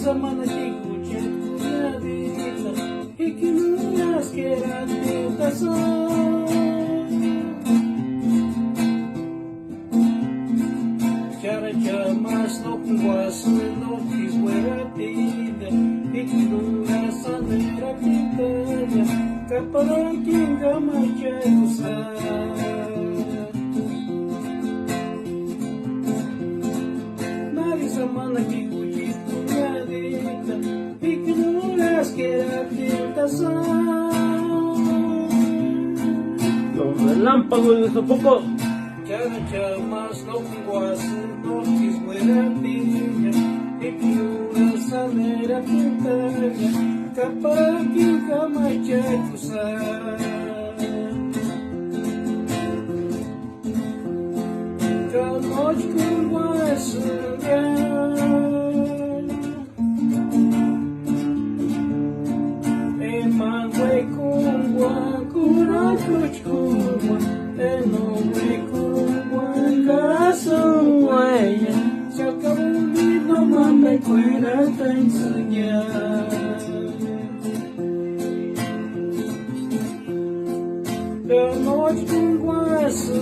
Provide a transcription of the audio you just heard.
semana que curti minha vida e que não as queira tentação. Cara mas não conversa, não fiz boa vida e que não essa neira pintanha capara kinga macharusa. Semana que curti minha vida e que não as queira tentação. Los relámpagos de Sopoco. Cara mas não conversa, não fiz boa vida e que não essa neira pintanha capara kinga macharusa. Nós conversa Emangwe kungwa kurakut kungwa Enongwe kungwa kasawaya Sakawuli no mame kwera tansunya Nós conversa